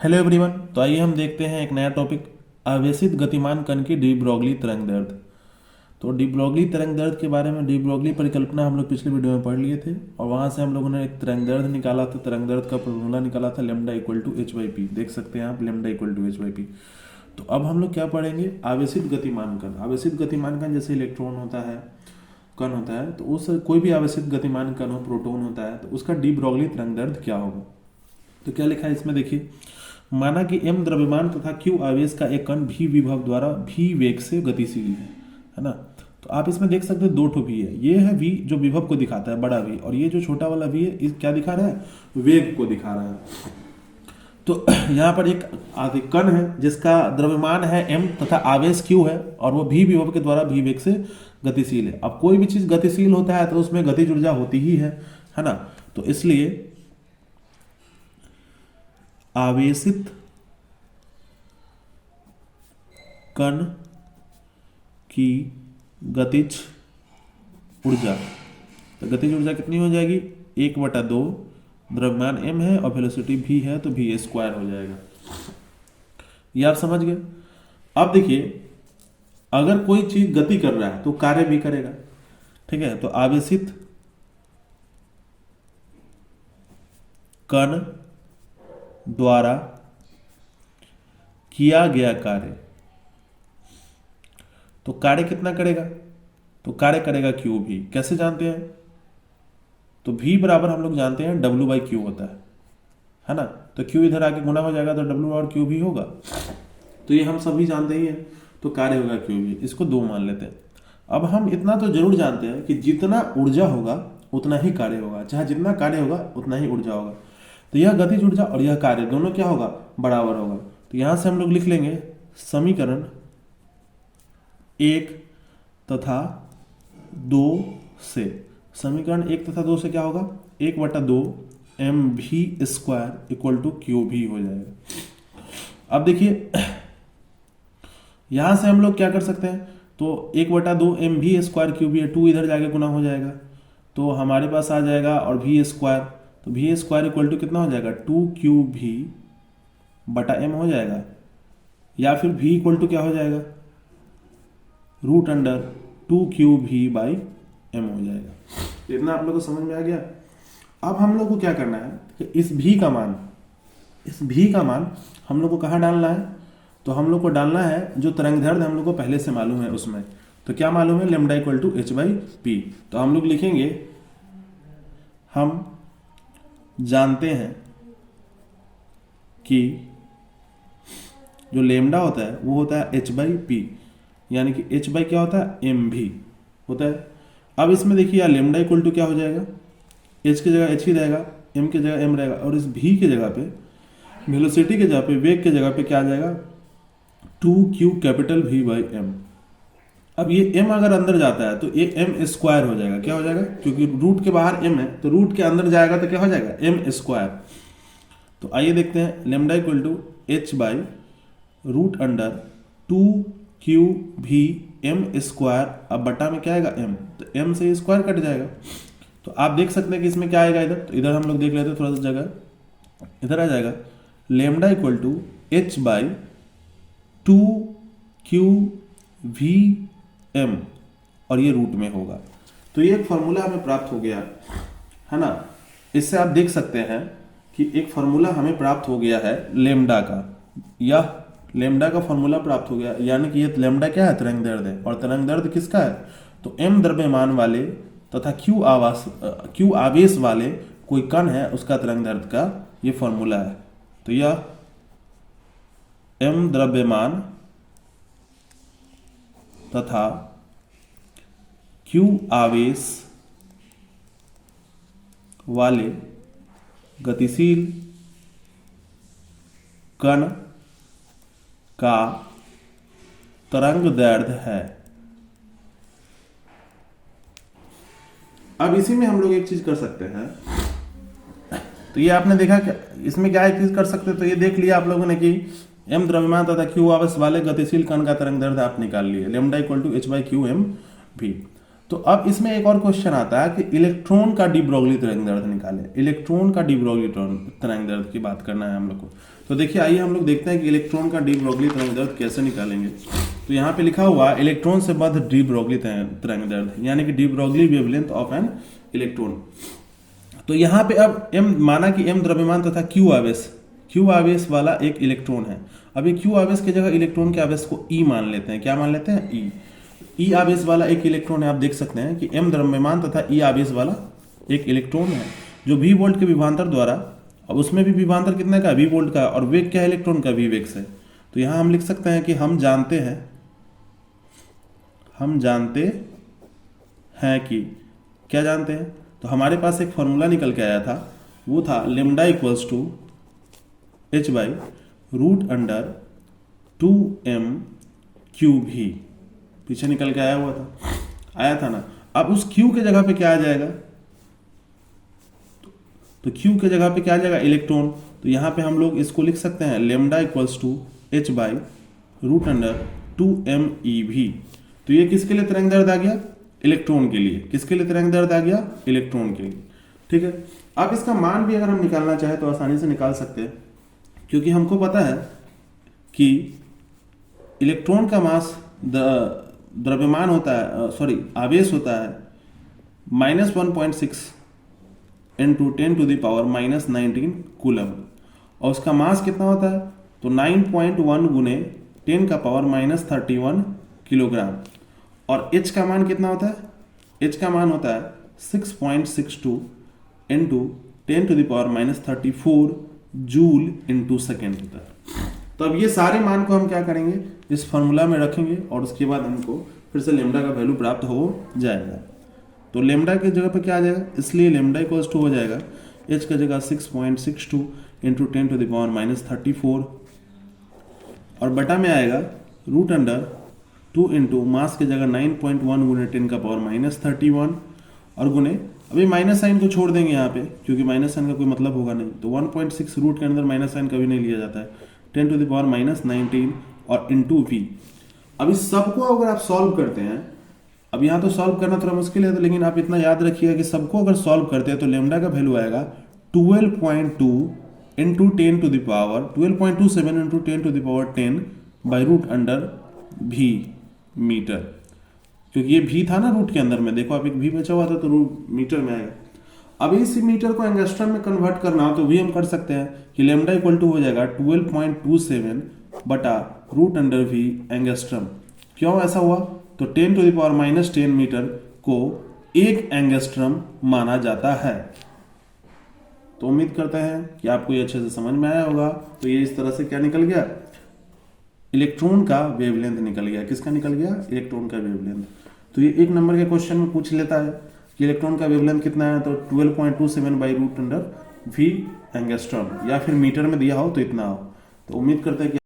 Hello everyone. तो आइए हम देखते हैं एक नया टॉपिक, आवेशित गतिमान कण की डी ब्रोगली तरंग दैर्ध्य। तो डी ब्रोगली तरंग दैर्ध्य के बारे में, डी ब्रोगली परिकल्पना हम लोग पिछले वीडियो में पढ़ लिए थे और वहां से हम लोगों ने एक तरंग दैर्ध्य निकाला था। तरंग दैर्ध्य का फॉर्मूला निकाला था lambda equal to h by p. देख सकते हैं आप, lambda equal to h by p. तो अब हम लोग क्या पढ़ेंगे, आवेशित गतिमान कण। आवेशित गतिमान कण जैसे इलेक्ट्रॉन होता है, कण होता है, तो उस कोई भी आवेशित गतिमान कण हो, प्रोटॉन होता है, तो उसका डी ब्रोगली तरंग दैर्ध्य क्या होगा। तो क्या लिखा है इसमें देखिए, माना कि m द्रव्यमान तथा q आवेश का एक कण v विभव द्वारा v वेग से गतिशील है ना। तो आप इसमें देख सकते हैं दो ठो v है। ये है v जो विभव को दिखाता है, बड़ा v, और ये जो छोटा वाला v है इस क्या दिखा रहा है, वेग को दिखा रहा है। तो यहाँ पर एक कण है जिसका द्रव्यमान है m तथा आवेश q है और वो v विभव के द्वारा v वेग से गतिशील है। अब कोई भी चीज गतिशील होता है तो उसमें गतिज ऊर्जा होती ही है ना। तो इसलिए आवेशित कण की गतिज ऊर्जा, तो गतिज ऊर्जा कितनी हो जाएगी, 1/2। द्रव्यमान m है और वेलोसिटी v है तो v स्क्वायर हो जाएगा। ये आप समझ गए। अब देखिए, अगर कोई चीज गति कर रहा है तो कार्य भी करेगा, ठीक है। तो आवेशित कण द्वारा किया गया कार्य, तो कार्य कितना करेगा, तो कार्य करेगा क्यू भी। कैसे जानते हैं, तो v बराबर हम लोग जानते हैं W बाई क्यू होता है ना। तो q इधर आके गुना हो जाएगा तो W और क्यू भी होगा, तो ये हम सभी जानते ही हैं। तो कार्य होगा क्यू भी, इसको 2 मान लेते हैं। अब हम इतना तो जरूर जानते हैं कि जितना ऊर्जा होगा उतना ही कार्य होगा, चाहे जितना कार्य होगा उतना ही ऊर्जा होगा। तो यह गतिज ऊर्जा और यह कार्य दोनों क्या होगा, बराबर होगा। तो यहां से हम लोग लिख लेंगे समीकरण 1 तथा 2 से, समीकरण 1 तथा 2 से क्या होगा, 1/2 mv square equal to q भी हो जाएगा। अब देखिए, यहां से हम लोग क्या कर सकते हैं, तो 1/2 mv स्क्वायर क्यू भी है, 2 इधर जाके गुना हो जाएगा तो हमारे पास आ जाएगा, और v स्क्वायर, तो v स्क्वायर इक्वल टू कितना हो जाएगा, 2qv/m हो जाएगा, या फिर v इक्वल टू क्या हो जाएगा, √2qv/m हो जाएगा। इतना आप लोग को समझ में आ गया। अब हम लोग को क्या करना है कि इस v का मान हम लोग को कहाँ डालना है, तो हम लोग को डालना है जो तरंग दैर्ध्य हम लोग को पहले से मालूम है उसमें। तो क्या मालूम है, lambda equal to h by p. तो हम लोग लिखेंगे, हम जानते हैं कि जो लेमडा होता है वो होता है एच बाई पी, यानी कि एच बाई क्या होता है, एम भी होता है। अब इसमें देखिए, लेमडा इक्वल टू क्या हो जाएगा, एच की जगह एच ही रहेगा, एम की जगह एम रहेगा, और इस भी की जगह पे, वेलोसिटी की जगह पे, वेग की जगह पे क्या आ जाएगा, 2q∗v/m। अब ये m अगर अंदर जाता है तो ये m स्क्वायर हो जाएगा। क्या हो जाएगा, क्योंकि रूट के बाहर m है तो रूट के अंदर जाएगा तो क्या हो जाएगा, m स्क्वायर। तो आइए देखते हैं, lambda equal to h/√2qv/m square. अब बटा में क्या आएगा, m, तो m से स्क्वायर कट जाएगा। तो आप देख सकते हैं कि इसमें क्या आएगा इधर, तो इधर हम लोग देख लेते हैं, थोड़ा सा जगह इधर आ जाएगा, लेमडा इक्वल टू h/2qv/m, और ये रूट में होगा। तो ये एक फॉर्मूला हमें प्राप्त हो गया है ना। इससे आप देख सकते हैं कि एक फॉर्मूला हमें प्राप्त हो गया है लेमडा का, यह लेमडा का फॉर्मूला प्राप्त हो गया, यानी कि ये लेमडा क्या है, तरंग दैर्ध्य है। और तरंग दैर्ध्य किसका है, तो m द्रव्यमान वाले तथा q आवेश वाले कोई कण है उसका तरंग दैर्ध्य का ये फॉर्मूला है। तो यह m द्रव्यमान तथा q आवेश वाले गतिशील कण का तरंग दैर्ध्य है। अब इसी में हम लोग एक चीज कर सकते हैं, तो ये आपने देखा क्या, इसमें क्या एक चीज कर सकते हैं, तो ये देख लिया आप लोगों ने कि m द्रव्यमान तथा q आवेश वाले गतिशील कण का तरंग दैर्ध्य आप निकाल लिए, lambda equal to h/q m v। तो अब इसमें एक और क्वेश्चन आता है कि इलेक्ट्रॉन का डी ब्रोगली तरंग दैर्ध्य निकाले। इलेक्ट्रॉन का डी ब्रोगली तरंग दैर्ध्य की बात करना है हम लोग को। तो देखिए आइए हम लोग देखते हैं कि इलेक्ट्रॉन का डी ब्रोगली तरंग दैर्ध्य कैसे निकालेंगे। तो यहाँ पे लिखा हुआ इलेक्ट्रॉन से बद्ध डी ब्रोगली तरंग दैर्ध्य, यानी कि de Broglie wavelength of an electron. तो यहाँ पे अब m माना कि m द्रव्यमान तथा q आवेश वाला एक इलेक्ट्रॉन है। अभी q आवेश की जगह इलेक्ट्रॉन के आवेश को e मान लेते हैं। क्या मान लेते हैं? e आवेश वाला एक इलेक्ट्रॉन है। आप देख सकते हैं कि m द्रव्यमान तथा e आवेश वाला एक इलेक्ट्रॉन है जो v वोल्ट के विभवांतर द्वारा, अब उसमें भी विभवांतर कितने का? v वोल्ट का। और वेग क्या है इलेक्ट्रॉन का? v वेग से। तो यहाँ हम लिख सकते हैं कि हम जानते हैं कि क्या जानते हैं? तो हमारे पास एक फॉर्मूला निकल के आया था, वो था lambda equals to h by root under 2m cube ही। पीछे निकल के आया था ना। अब उस q के जगह पे क्या आ जाएगा? तो q के जगह पे क्या आ जाएगा? इलेक्ट्रॉन। तो यहाँ पे हम लोग इसको लिख सकते हैं lambda equals to h by root under 2m ev। तो ये किसके लिए तरंग दैर्ध्य आ गया? इलेक्ट्रॉन के लिए। किसके लिए तरंग दैर्ध्य आ गया? इलेक्ट्रॉन के लिए। ठीक है। अब इसका मान भी अगर हम निकालना चाहें तो आसानी से निकाल सकते हैं, क्योंकि हमको पता है कि इलेक्ट्रॉन का मास द्रव्यमान होता है, आवेश होता है -1.6 इंटू 10⁻⁻19 कूलम। और उसका मास कितना होता है? तो 9.1 गुने 10⁻31 किलोग्राम। और h का मान कितना होता है? h का मान होता है 6.62 इंटू 10⁻34 जूल इंटू सेकेंड होता है। तो अब ये सारे मान को हम क्या करेंगे? इस फॉर्मूला में रखेंगे और उसके बाद हमको फिर से लेमडा का वैल्यू प्राप्त हो जाएगा। तो लेमडा की जगह पे क्या आ जाएगा? इसलिए लेमडा इक्वल्स टू हो जाएगा h की जगह 6.62 इंटू 10⁻34 और बटा में आएगा रूट अंडर 2 इंटू मास की जगह 9.1 गुने 10⁻31 और गुने, अभी माइनस साइन को छोड़ देंगे यहाँ पे क्योंकि माइनस साइन का कोई मतलब होगा नहीं। तो 1.6 रूट के अंदर माइनस साइन कभी नहीं लिया जाता है। 10⁻⁻19 और इंटू v। अब इस सबको अगर आप सॉल्व करते हैं, अब यहाँ तो सॉल्व करना थोड़ा मुश्किल है, तो लेकिन आप इतना याद रखिएगा कि सबको अगर सॉल्व करते हैं तो लेमडा का वैल्यू आएगा 12.2 into 12.27 into 10⁻10 by root under v metre. क्योंकि ये भी था ना रूट के अंदर में, देखो अब एक भी बचा हुआ था तो रूट मीटर में आएगा। अब इस मीटर को एंगस्ट्रम में कन्वर्ट करना हो तो भी हम कर सकते हैं कि लेमडा इक्वल टू हो जाएगा 12.27 बटा रूट अंडर v एंगस्ट्रम। क्यों ऐसा हुआ? तो 10⁻10 मीटर को एक एंगस्ट्रम माना जाता है। तो उम्मीद करते हैं कि आपको ये अच्छे से समझ में आया होगा। तो ये इस तरह से क्या निकल गया? इलेक्ट्रॉन का वेवलेंथ निकल गया। किसका निकल गया? इलेक्ट्रॉन का वेवलेंथ। तो ये एक नंबर के क्वेश्चन में पूछ लेता है कि इलेक्ट्रॉन का वेवलेंथ कितना है, तो 12.27 by root under v angstrom, या फिर मीटर में दिया हो तो इतना हो। तो उम्मीद करते हैं कि